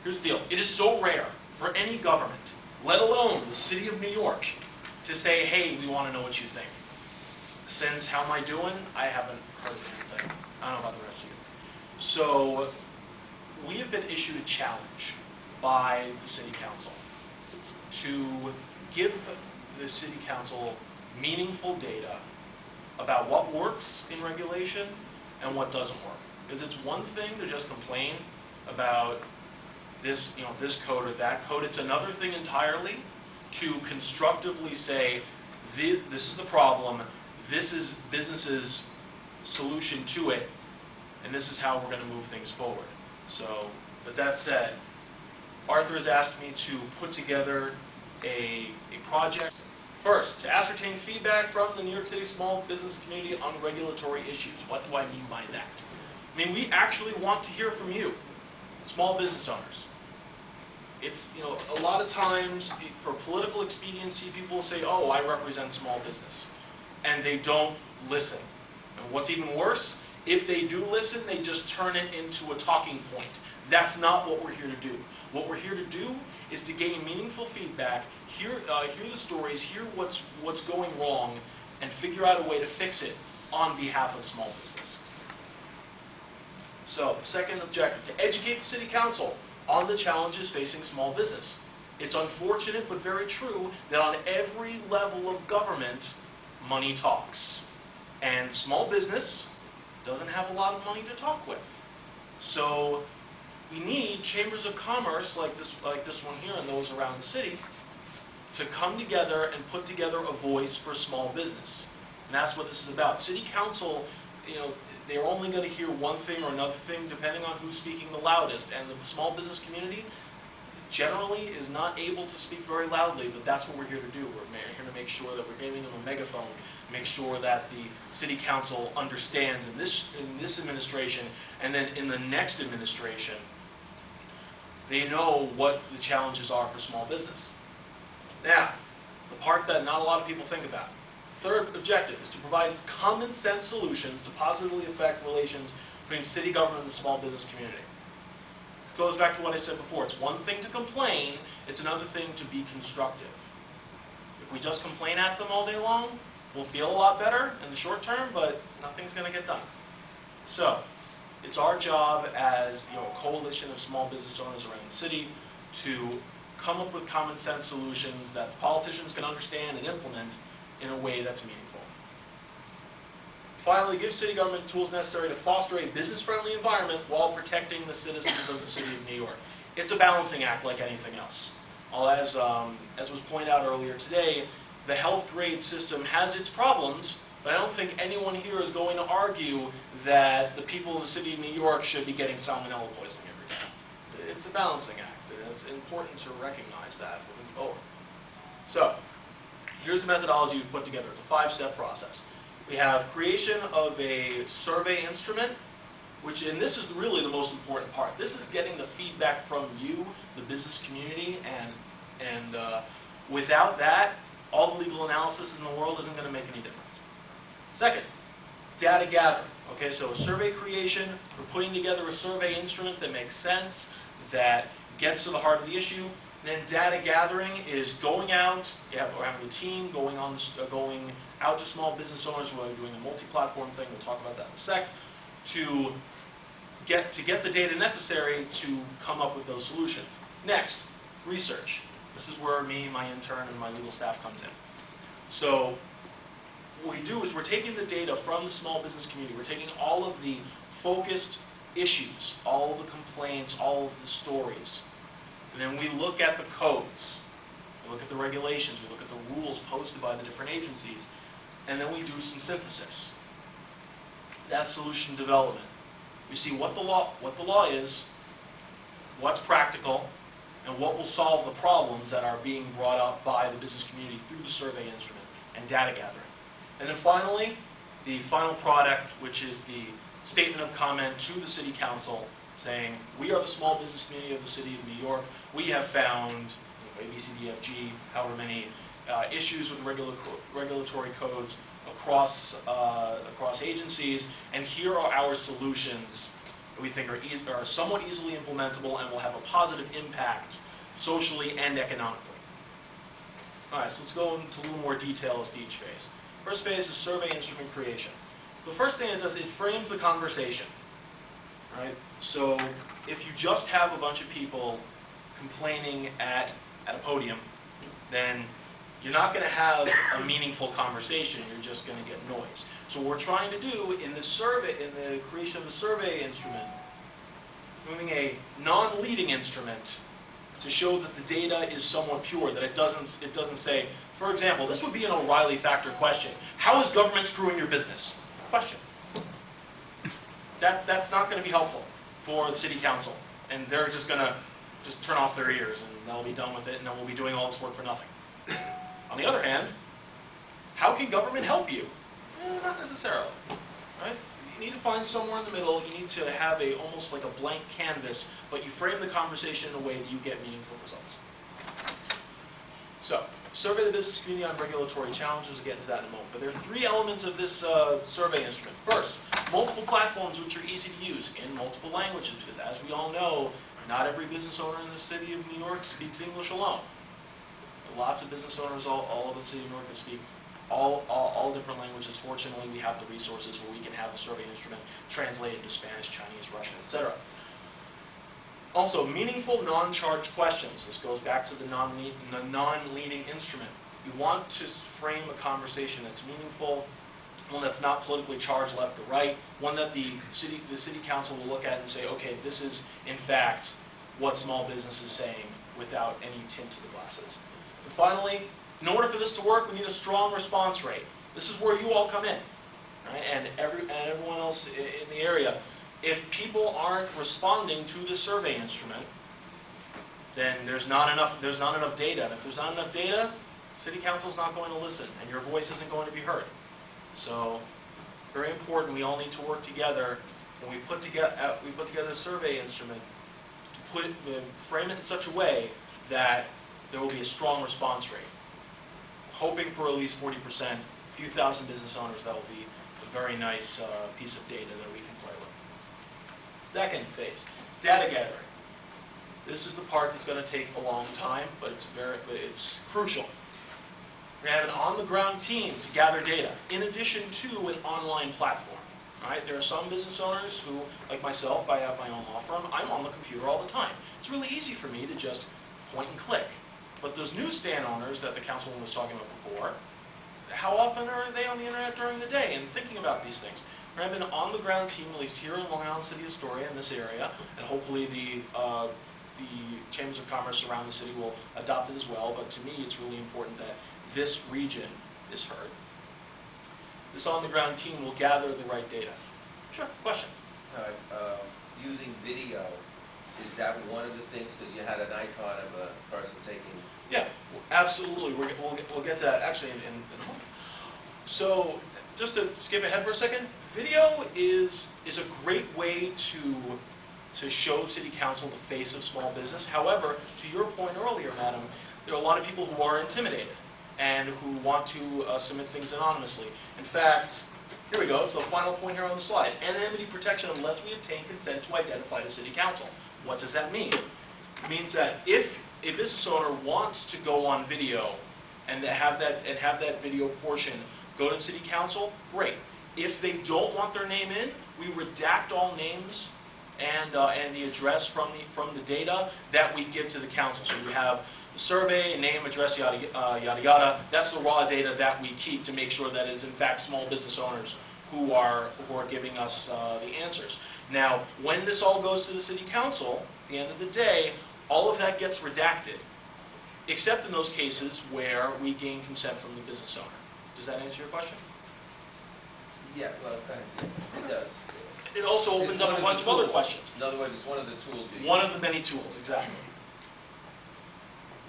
Here's the deal. It is so rare for any government, let alone the city of New York, to say, hey, we want to know what you think. Since How Am I Doing, I haven't heard anything. I don't know about the rest of you. So we have been issued a challenge by the City Council to give the City Council meaningful data about what works in regulation and what doesn't work. Because it's one thing to just complain about this, this code or that code. It's another thing entirely to constructively say, this is the problem, this is business's solution to it, and this is how we're going to move things forward. So, with that said, Arthur has asked me to put together a project. First, to ascertain feedback from the New York City small business community on regulatory issues. What do I mean by that? I mean, we actually want to hear from you, small business owners. It's, a lot of times, for political expediency, people say, oh, I represent small business. And they don't listen. And what's even worse, if they do listen, they just turn it into a talking point. That's not what we're here to do. What we're here to do is to gain meaningful feedback, hear the stories, hear what's going wrong, and figure out a way to fix it on behalf of small business. So, the second objective, to educate the City Council on the challenges facing small business. It's unfortunate but very true that on every level of government, money talks. And small business doesn't have a lot of money to talk with. So we need chambers of commerce like this one here and those around the city to come together and put together a voice for small business. And that's what this is about. City Council, they're only going to hear one thing or another thing depending on who's speaking the loudest. And the small business community generally is not able to speak very loudly, but that's what we're here to do. We're here to make sure that we're giving them a megaphone, make sure that the City Council understands in this administration and then in the next administration, they know what the challenges are for small business. Now, the part that not a lot of people think about. Third objective is to provide common sense solutions to positively affect relations between city government and the small business community. This goes back to what I said before. It's one thing to complain, it's another thing to be constructive. If we just complain at them all day long, we'll feel a lot better in the short term, but nothing's going to get done. So, it's our job as a coalition of small business owners around the city to come up with common sense solutions that politicians can understand and implement in a way that's meaningful. Finally, give city government tools necessary to foster a business-friendly environment while protecting the citizens of the city of New York. It's a balancing act like anything else. As was pointed out earlier today, the health grade system has its problems, but I don't think anyone here is going to argue that the people of the city of New York should be getting salmonella poisoning every day. It's a balancing act, and it's important to recognize that moving forward. So, here's the methodology we've put together. It's a 5-step process. We have creation of a survey instrument, and this is really the most important part. This is getting the feedback from you, the business community, and without that, all the legal analysis in the world isn't going to make any difference. Second, data gathering. Okay, so a survey creation, we're putting together a survey instrument that makes sense, that gets to the heart of the issue. Then data gathering is going out, we're having a team going out to small business owners. We're doing a multi-platform thing, we'll talk about that in a sec, to get the data necessary to come up with those solutions. Next, research. This is where me, my intern, and my legal staff comes in. So what we do is we're taking the data from the small business community, we're taking all of the focused issues, all of the complaints, all of the stories, and then we look at the codes, we look at the regulations, we look at the rules posted by the different agencies, and then we do some synthesis. That's solution development. We see what the law is, what's practical, and what will solve the problems that are being brought up by the business community through the survey instrument and data gathering. And then finally, the final product, which is the statement of comment to the City Council, saying, we are the small business community of the city of New York. We have found A, B, C, D, F, G, however many issues with regulatory codes across agencies, and here are our solutions that we think are somewhat easily implementable and will have a positive impact socially and economically. All right, so let's go into a little more detail as to each phase. First phase is survey instrument creation. The first thing it does, it frames the conversation. Right? So if you just have a bunch of people complaining at a podium, then you're not going to have a meaningful conversation. You're just going to get noise. So what we're trying to do in the survey, in the creation of the survey instrument, moving a non-leading instrument to show that the data is somewhat pure, that it doesn't say, for example, this would be an O'Reilly factor question. How is government screwing your business? Question. That's not going to be helpful for the city council, and they're just going to turn off their ears, and they'll be done with it, and then we'll be doing all this work for nothing. On the other hand, how can government help you? Not necessarily. Right? You need to find somewhere in the middle. You need to have almost like a blank canvas, but you frame the conversation in a way that you get meaningful results. So, survey the business community on regulatory challenges. We'll get into that in a moment. But there are three elements of this survey instrument. First, multiple platforms which are easy to use in multiple languages, because as we all know, not every business owner in the city of New York speaks English alone. There are lots of business owners all over the city of New York that speak all different languages. Fortunately, we have the resources where we can have the survey instrument translated into Spanish, Chinese, Russian, etc. Also, meaningful non-charged questions. This goes back to the non-leading instrument. You want to frame a conversation that's meaningful, one that's not politically charged left or right, one that the city council will look at and say, okay, this is in fact what small business is saying without any tint to the glasses. And finally, in order for this to work, we need a strong response rate. This is where you all come in, right? And everyone else in the area. If people aren't responding to the survey instrument, then there's not enough data. And if there's not enough data, city council is not going to listen, and your voice isn't going to be heard. So, very important. We all need to work together. When we put together a survey instrument, to frame it in such a way that there will be a strong response rate. Hoping for at least 40%, a few thousand business owners, that will be a very nice piece of data that we can play with. Second phase, data gathering. This is the part that's going to take a long time, but it's crucial. We're going to have an on-the-ground team to gather data, in addition to an online platform. Right? There are some business owners who, like myself, I have my own law firm, I'm on the computer all the time. It's really easy for me to just point and click. But those newsstand owners that the councilwoman was talking about before, how often are they on the internet during the day and thinking about these things? We have an on-the-ground team, at least here in Long Island City, Astoria, in this area, and hopefully the chambers of commerce around the city will adopt it as well. But to me, it's really important that this region is heard. This on-the-ground team will gather the right data. Sure, question. Using video, is that one of the things? Because you had an icon of a person taking. Yeah, absolutely. We'll get to that actually in a moment. So, just to skip ahead for a second, video is a great way to show City Council the face of small business. However, to your point earlier, Madam, there are a lot of people who are intimidated and who want to submit things anonymously. In fact, here we go. It's the final point here on the slide. Anonymity protection unless we obtain consent to identify the City Council. What does that mean? It means that if a business owner wants to go on video and have that video portion go to the City Council, great. If they don't want their name in, we redact all names and the address from the data that we give to the council. So we have the survey, name, address, yada yada yada. That's the raw data that we keep to make sure that it is in fact small business owners who are giving us the answers. Now, when this all goes to the City Council, at the end of the day, all of that gets redacted, except in those cases where we gain consent from the business owner. Does that answer your question? Yeah, well, thank you. It does. It also opens up a bunch of other questions. In other words, it's one of the tools you use. One of the many tools, exactly.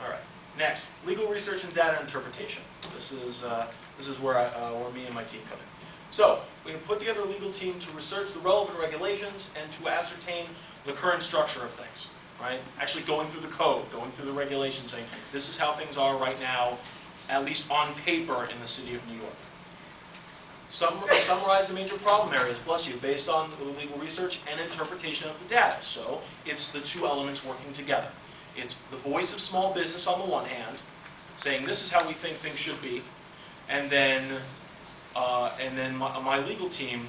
All right. Next, legal research and data interpretation. This is where me and my team come in. So, we have put together a legal team to research the relevant regulations and to ascertain the current structure of things. Right? Actually going through the code, going through the regulations, saying this is how things are right now, at least on paper in the city of New York. Summarize the major problem areas, bless you, based on the legal research and interpretation of the data. So it's the two elements working together. It's the voice of small business on the one hand, saying this is how we think things should be, and then my legal team,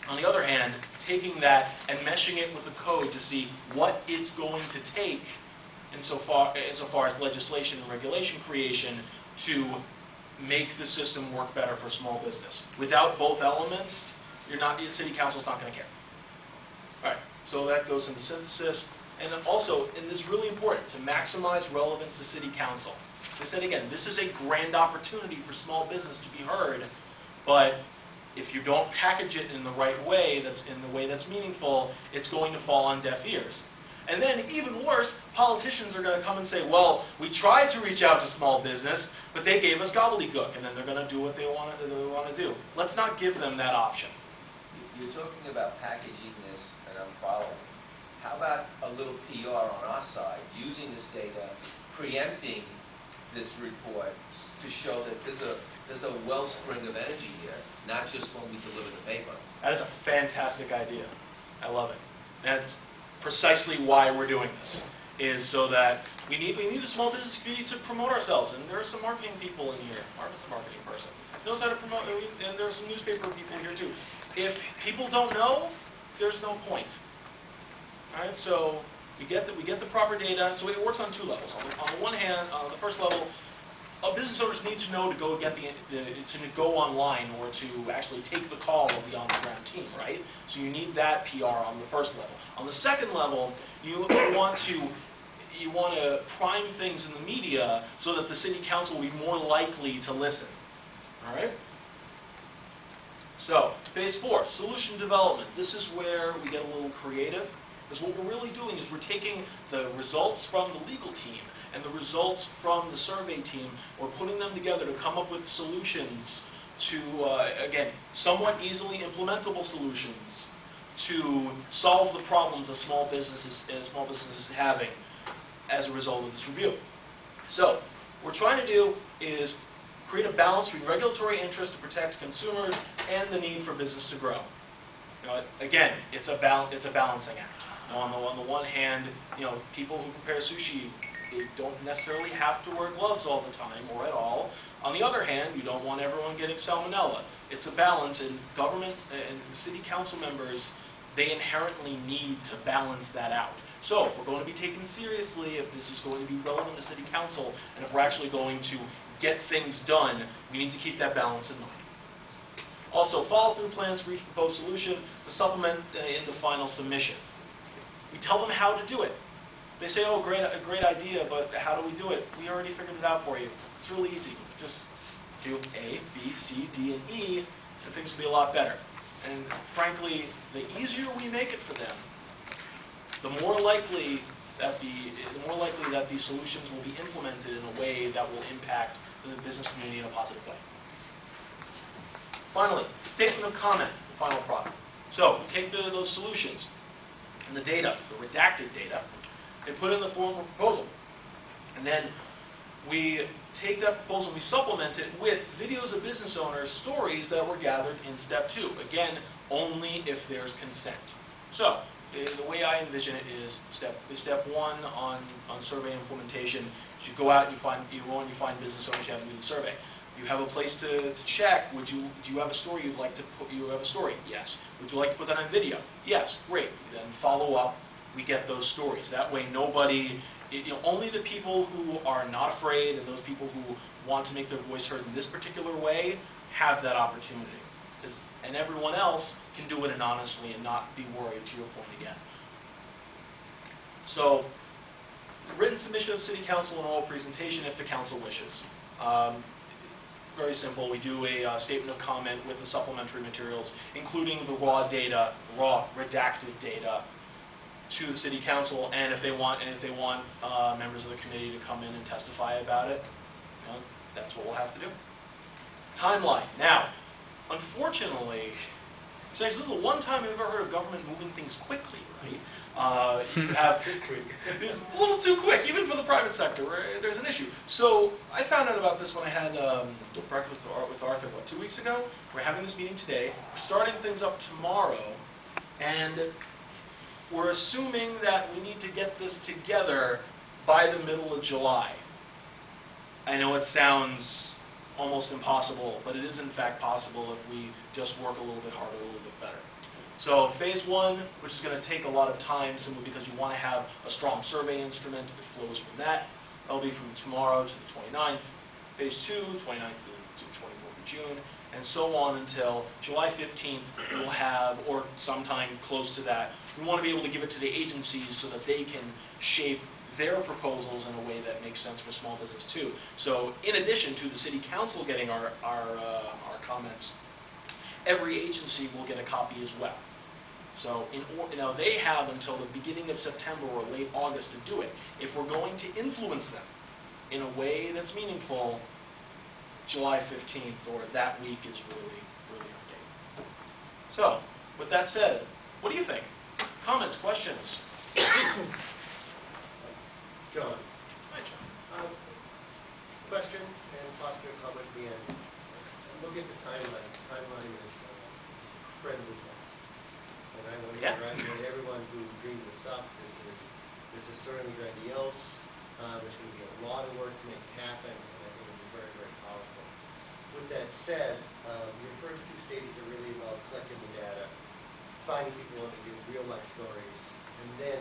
on the other hand, taking that and meshing it with the code to see what it's going to take insofar as legislation and regulation creation to make the system work better for small business. Without both elements, the city council's not going to care. All right, so that goes into synthesis. And then also, and this is really important, to maximize relevance to city council. I said again, this is a grand opportunity for small business to be heard, but if you don't package it in the right way, that's meaningful, it's going to fall on deaf ears. And then, even worse, politicians are going to come and say, well, we tried to reach out to small business, but they gave us gobbledygook, and then they're going to do what they want to do. Let's not give them that option. You're talking about packaging this, and I'm following. How about a little PR on our side, using this data, preempting this report to show that there's a wellspring of energy here, not just when we deliver the paper? That is a fantastic idea. I love it. That's precisely why we're doing this, is so that we need the small business community to promote ourselves, and there are some marketing people in here. Marvin's a marketing person. Knows how to promote, and there are some newspaper people here too. If people don't know, there's no point. All right, so we get the proper data. So it works on two levels. On the one hand, on the first level, business owners need to know to go get to go online or to actually take the call of the on-the-ground team, right? So you need that PR on the first level. On the second level, you want to prime things in the media so that the city council will be more likely to listen. All right? So, phase 4, solution development. This is where we get a little creative, because what we're really doing is we're taking the results from the legal team and the results from the survey team, we're putting them together to come up with solutions to, again, somewhat easily implementable solutions to solve the problems that small businesses are having as a result of this review. So, what we're trying to do is create a balance between regulatory interest to protect consumers and the need for business to grow. Again, it's a balancing act. On the one hand, people who prepare sushi, they don't necessarily have to wear gloves all the time or at all. On the other hand, you don't want everyone getting salmonella. It's a balance, and government and city council members, they inherently need to balance that out. So, if we're going to be taken seriously, if this is going to be relevant to city council, and if we're actually going to get things done, we need to keep that balance in mind. Also, follow-through plans for each proposed solution to supplement in the final submission. We tell them how to do it. They say, oh, great idea, but how do we do it? We already figured it out for you. It's really easy. Just do A, B, C, D, and E, and things will be a lot better. And frankly, the easier we make it for them, the more likely that these solutions will be implemented in a way that will impact the business community in a positive way. Finally, statement of comment, the final product. So, we take those solutions and the data, the redacted data, and put it in the form of a proposal. And then we take that proposal and we supplement it with videos of business owners' stories that were gathered in step 2. Again, only if there's consent. So, the way I envision it is step 1 on survey implementation. You go out and you find business owners you have to do the survey. You have a place to check. Do you have a story you'd like to put? You have a story? Yes. Would you like to put that on video? Yes. Great. Then follow up. We get those stories. That way, nobody. Only the people who are not afraid and those people who want to make their voice heard in this particular way have that opportunity. And everyone else can do it anonymously and not be worried, to your point again. So, written submission of City Council and oral presentation if the Council wishes. Very simple. We do a statement of comment with the supplementary materials, including the raw data, raw redacted data, to the City Council, and if they want members of the committee to come in and testify about it, that's what we'll have to do. Timeline. Now, unfortunately, So this is the one time I've ever heard of government moving things quickly, right? You have it's a little too quick, even for the private sector, where there's an issue. So I found out about this when I had breakfast with Arthur, 2 weeks ago? We're having this meeting today. We're starting things up tomorrow, and we're assuming that we need to get this together by the middle of July. I know it sounds almost impossible, but it is in fact possible if we just work a little bit harder, a little bit better. So phase one, which is going to take a lot of time simply because you want to have a strong survey instrument that flows from that. That'll be from tomorrow to the 29th. Phase two, 29th to 24th of June, and so on until July 15th we'll have, or sometime close to that, we want to be able to give it to the agencies so that they can shape their proposals in a way that makes sense for small business too. So in addition to the City Council getting our comments, every agency will get a copy as well. So they have until the beginning of September or late August to do it. If we're going to influence them in a way that's meaningful, July 15th or that week is really, really our date. So, with that said, what do you think? Comments, questions? John. Hi, John. Question and possibly a comment at the end. Look at the timeline. The timeline is incredibly fast. And I want to congratulate everyone who dreamed this up. This is certainly grandiose. There's going to be a lot of work to make it happen, and I think it'll be very, very powerful. With that said, your first two stages are really about collecting the data, finding people who want to give real-life stories, and then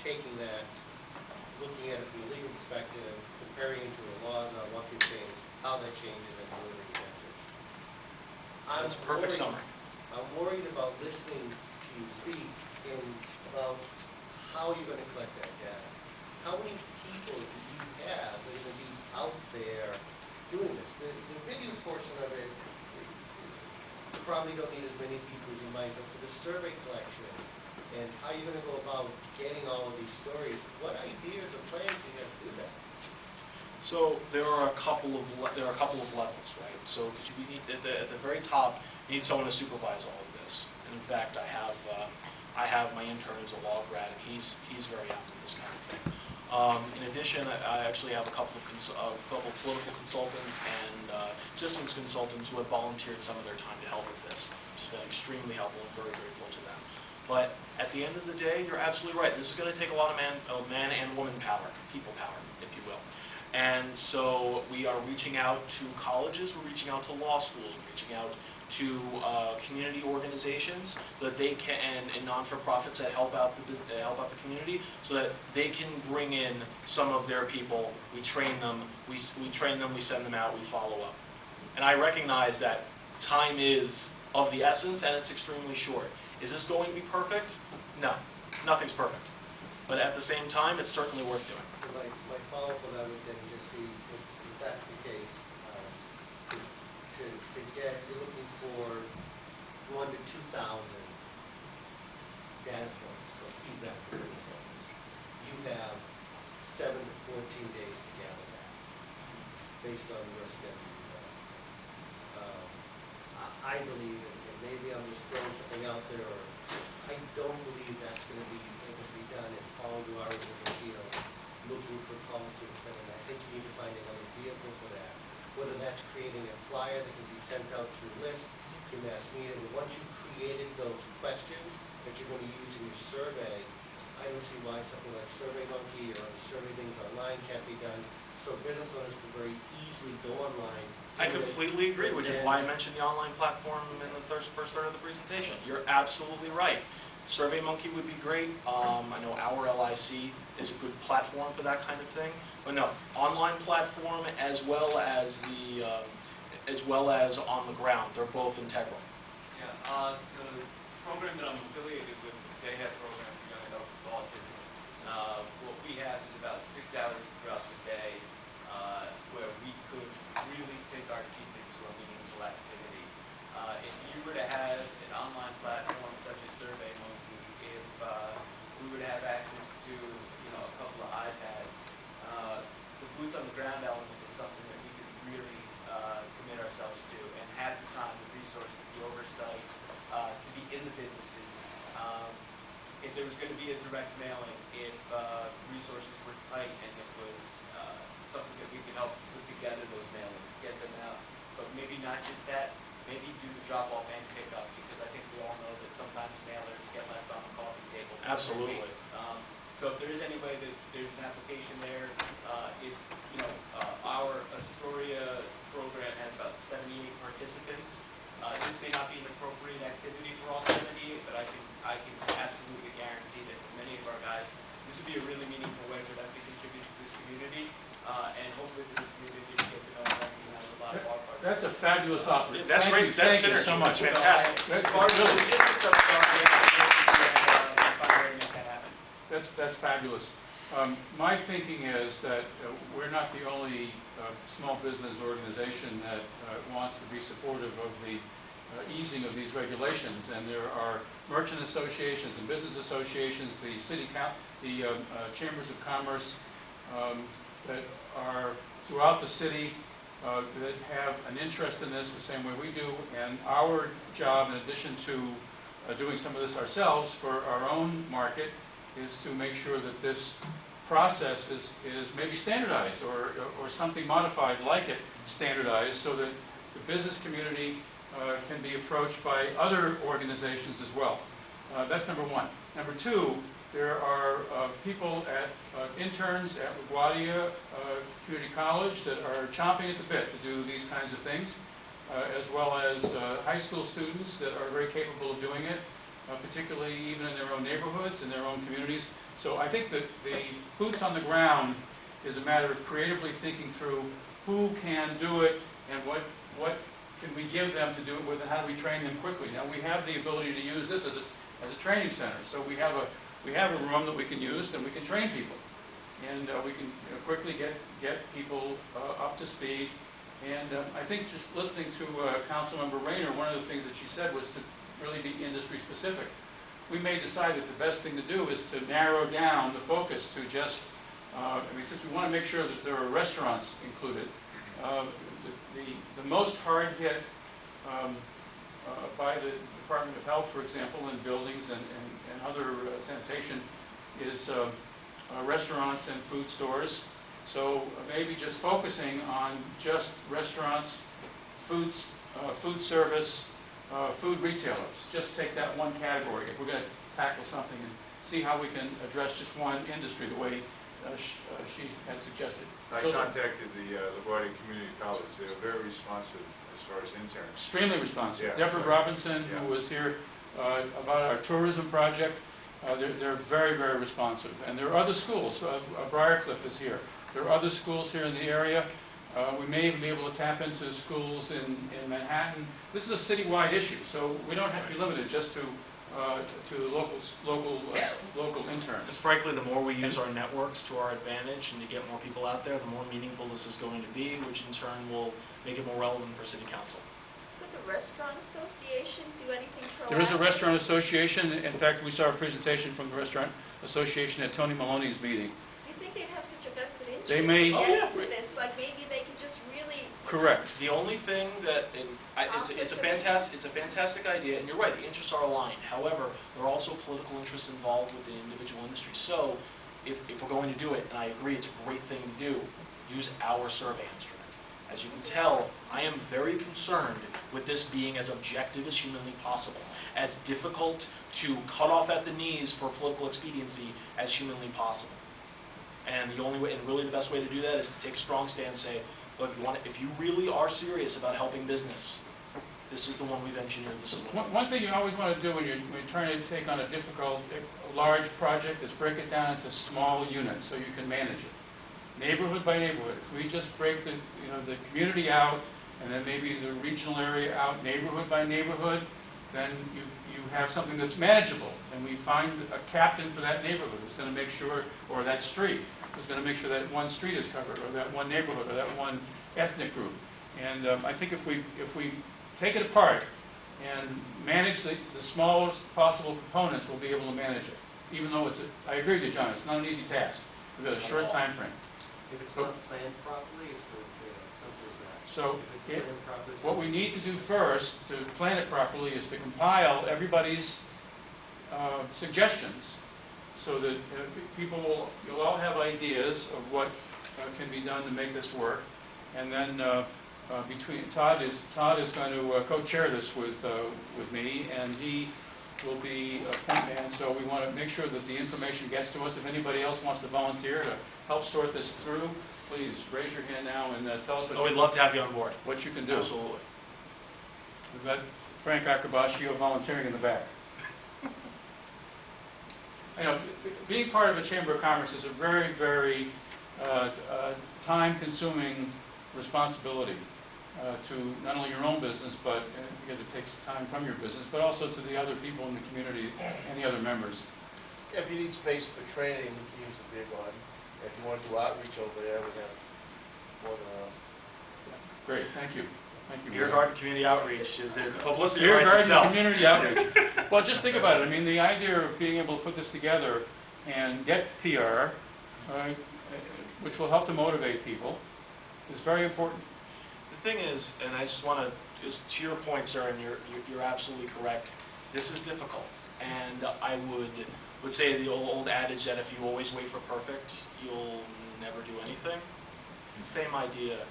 taking that, looking at it from a legal perspective, comparing it to the laws on what can change, how that changes, and delivering the message. That's a perfect summary. I'm worried about listening to you speak about how you're going to collect that data. How many people do you have that are going to be out there doing this? The video portion of it, you probably don't need as many people as you might, but for the survey collection and how you're going to go about getting all of these stories, what ideas or plans do you have to do that? So there are a couple of levels, right? So because we need at the very top, you need someone to supervise all of this. And in fact, I have my intern who's a law grad, and he's very apt at this kind of thing. In addition, I actually have a couple of political consultants and systems consultants who have volunteered some of their time to help with this, which has been extremely helpful and very grateful to them. But at the end of the day, you're absolutely right. This is going to take a lot of man and woman power, people power, if you will. And so we are reaching out to colleges, we're reaching out to law schools, we're reaching out to community organizations so that they can, and non-for-profits that help out the community, so that they can bring in some of their people. We train them, we train them, we send them out, we follow up. And I recognize that time is of the essence, and it's extremely short. Is this going to be perfect? No, nothing's perfect. But at the same time, it's certainly worth doing. So my follow-up on that would then just be, if that's the case, to get, you're looking for 1,000 to 2,000 data points or feedback from consultants. You have 7 to 14 days to gather that based on your schedule. I believe, and maybe I'm just throwing something out there, or I don't believe that's going to be able to be done if all you are is in the field looking for calls to extend. And I think you need to find another vehicle for that, whether that's creating a flyer that can be sent out through list, through mass media. But once you've created those questions that you're going to use in your survey, I don't see why something like SurveyMonkey or survey things online can't be done. So business owners can very easily go online. I completely agree, which is why I mentioned the online platform in the first third of the presentation. You're absolutely right. SurveyMonkey would be great. I know our LIC is a good platform for that kind of thing. But no, online platform as well as on the ground. They're both integral. Yeah, the program that I'm affiliated with, the Day Ahead program for Young Adults with Autism, what we have is about 6 hours throughout the day where we could really sink our teeth into a meaningful activity. If you were to have an online platform such as SurveyMonkey, if we were to have access to a couple of iPads, the boots on the ground element is something that we could really commit ourselves to, and have the time, the resources, the oversight, to be in the businesses. If there was going to be a direct mailing, if resources were tight and it was something that we could help put together those mailings, get them out, but maybe not just that, maybe do the drop-off and pick-up, because I think we all know that sometimes mailers get left on the coffee table. Absolutely. So if there is any way that there's an application there, if, our Astoria program has about 78 participants. This may not be an appropriate activity for all 78, but I can absolutely guarantee that for many of our guys, this would be a really meaningful way for them to contribute to this community, and hopefully for this community to get to know and recognize a lot of our partners. That's a fabulous offer. That's great. Thank you That's so much. Fantastic. That's Part of the really- logistics of it, we have to find a way to make that happen. That's fabulous. My thinking is that we're not the only small business organization that wants to be supportive of the easing of these regulations, and there are merchant associations and business associations, the chambers of commerce that are throughout the city that have an interest in this the same way we do, and our job, in addition to doing some of this ourselves for our own market, is to make sure that this process is maybe standardized or something modified like it standardized, so that the business community can be approached by other organizations as well. That's number one. Number two, there are people interns at LaGuardia Community College that are chomping at the bit to do these kinds of things, as well as high school students that are very capable of doing it, particularly even in their own neighborhoods, in their own communities. So I think that the boots on the ground is a matter of creatively thinking through who can do it and what can we give them to do it with, and how do we train them quickly. Now, we have the ability to use this as a training center, so we have a room that we can use, and we can train people, and we can quickly get people up to speed. And I think just listening to Councilmember Rayner, one of the things that she said was to really be industry specific. We may decide that the best thing to do is to narrow down the focus to just, since we want to make sure that there are restaurants included, the most hard hit by the Department of Health, for example, in buildings and other sanitation is restaurants and food stores. So maybe just focusing on just restaurants, food service, food retailers. Just take that one category if we're going to tackle something, and see how we can address just one industry the way she has suggested. I contacted the LaGuardia Community College. They are very responsive as far as interns. Extremely responsive. Yeah. Deborah Robinson, who was here about our tourism project, they're very, very responsive. And there are other schools. Briarcliff is here. There are other schools here in the area. We may even be able to tap into schools in Manhattan. This is a citywide issue, so we don't have to be limited just to local interns. Just frankly, the more we use our networks to our advantage and to get more people out there, the more meaningful this is going to be, which in turn will make it more relevant for City Council. Could the Restaurant Association do anything proactive? There is a restaurant association. In fact, we saw a presentation from the restaurant association at Tony Maloney's meeting. Do you think they'd have such a vested interest They may. in this? Like maybe they could just really... Correct. The only thing that, it's a fantastic idea, and you're right, the interests are aligned. However, there are also political interests involved with the individual industry. So, if we're going to do it, and I agree it's a great thing to do, use our survey instrument. As you can tell, I am very concerned with this being as objective as humanly possible, as difficult to cut off at the knees for political expediency as humanly possible. And the only way, and really the best way to do that is to take a strong stand and say, look, if you really are serious about helping business, this is the one we've engineered. This is the one. One thing you always want to do when you're trying to take on a difficult, large project is break it down into small units so you can manage it, neighborhood by neighborhood. If we just break the community out, and then maybe the regional area out, neighborhood by neighborhood, then you have something that's manageable, and we find a captain for that neighborhood who's going to make sure, or that street, who's going to make sure that one street is covered, or that one neighborhood, or that one ethnic group. And I think if we take it apart and manage the smallest possible components, we'll be able to manage it. Even though I agree with you, John, it's not an easy task. We've got a short time frame. If it's not planned properly, it's going to fail, simple as that. So If it's planned properly, it's what gonna we need to do first to plan it properly is to compile everybody's suggestions so that you'll all have ideas of what can be done to make this work. And then Todd is going to co-chair this with me, and he will be a point man, so we want to make sure that the information gets to us. If anybody else wants to volunteer to help sort this through, please raise your hand now and tell us We'd love to have you on board. what you can do. Absolutely. We've got Frank Akabashio volunteering in the back. You know, being part of a Chamber of Commerce is a very, very time-consuming responsibility to not only your own business, but because it takes time from your business, but also to the other people in the community and the other members. If you need space for training, we can use the beer garden. If you want to do outreach over there, we have more than enough. Great, thank you. Thank you. Beer garden community outreach is the publicity Beer writes garden itself. community outreach. Well, just think about it. I mean, the idea of being able to put this together and get PR, which will help to motivate people, is very important. The thing is, and I just want to, just to your point, sir, and you're absolutely correct, this is difficult. And I would say the old adage that if you always wait for perfect, you'll never do anything. It's the same idea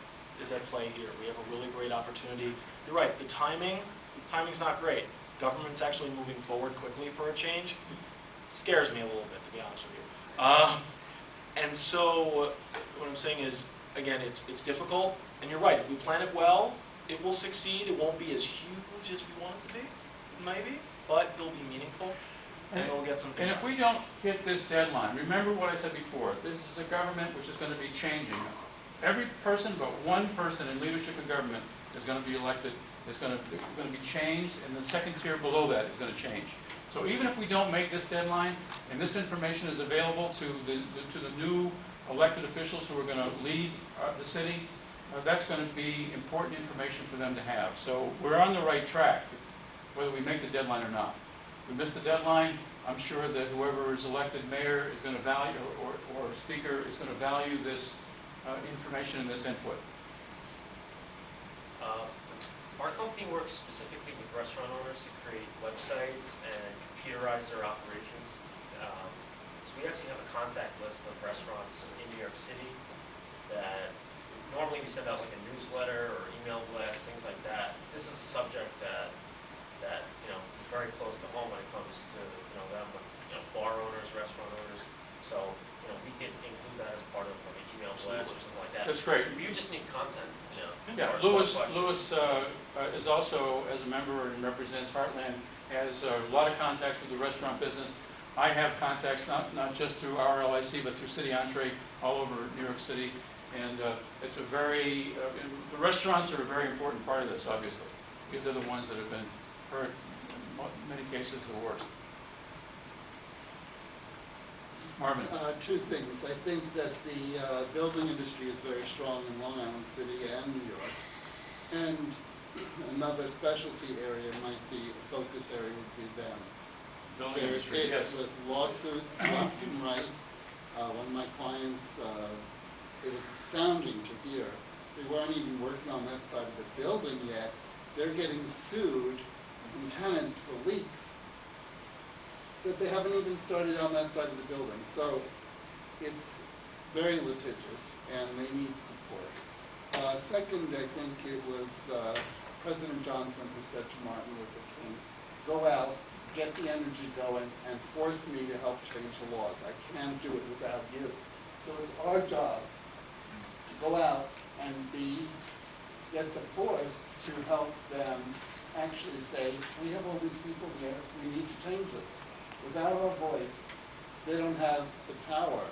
is at play here. We have a really great opportunity. You're right, the timing's not great. Government's actually moving forward quickly for a change. Scares me a little bit, to be honest with you. And so what I'm saying is, again, it's difficult, and you're right. If we plan it well, it will succeed. It won't be as huge as we want it to be, maybe, but it'll be meaningful, and it'll get something And if done. we don't hit this deadline, remember what I said before, this is a government which is going to be changing. Every person but one person in leadership of government is going to be elected, is going to be changed, and the second tier below that is going to change. So even if we don't make this deadline, and this information is available to the new elected officials who are going to lead the city, that's going to be important information for them to have. So we're on the right track, whether we make the deadline or not. If we miss the deadline, I'm sure that whoever is elected mayor is going to value, or speaker is going to value this information and this input. Our company works specifically with restaurant owners to create websites and computerize their operations. So we actually have a contact list of restaurants in New York City that normally we send out like a newsletter or email blast, things like that. This is a subject that is very close to home when it comes to them, bar owners, restaurant owners. So we could include that as part of like an email blast or something like that. That's great. You just need content. Yeah, Louis is also, as a member and represents Heartland, has a lot of contacts with the restaurant business. I have contacts not just through our LIC, but through City Entree all over New York City. And it's a very, the restaurants are a very important part of this, obviously, because they're the ones that have been hurt, in many cases, the worst. Marvin. Two things. I think that the building industry is very strong in Long Island City and New York. And another specialty area might be, a focus area would be them. Building They're industry, hit yes. with lawsuits left and right. One of my clients, it was astounding to hear. They weren't even working on that side of the building yet. They're getting sued from tenants for leaks that they haven't even started on that side of the building. So it's very litigious, and they need support. Second, I think it was President Johnson who said to Martin Luther King, go out, get the energy going, and force me to help change the laws. I can't do it without you. So it's our job to go out and get the force to help them actually say, we have all these people here, we need to change this. Without our voice, they don't have the power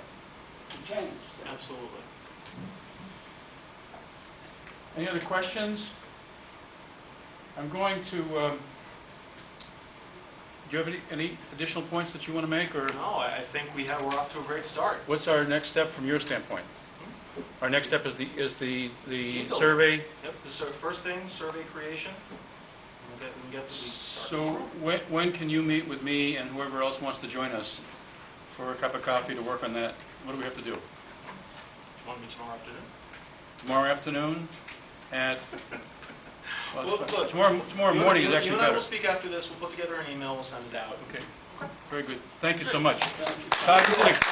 to change. Absolutely. Any other questions? I'm going to, do you have any additional points that you want to make? Or No, I think we're off to a great start. what's our next step from your standpoint? Our next step is the Team building. survey. Yep, the first thing, survey creation. We can get to start So when can you meet with me and whoever else wants to join us for a cup of coffee to work on that? What do we have to do? Want to me tomorrow afternoon? Tomorrow afternoon at, well, Well, look, tomorrow morning is actually You and I better. will speak after this, we'll put together an email, we'll send it out. Okay, very good. Thank you so much. Thank you. Todd, good luck.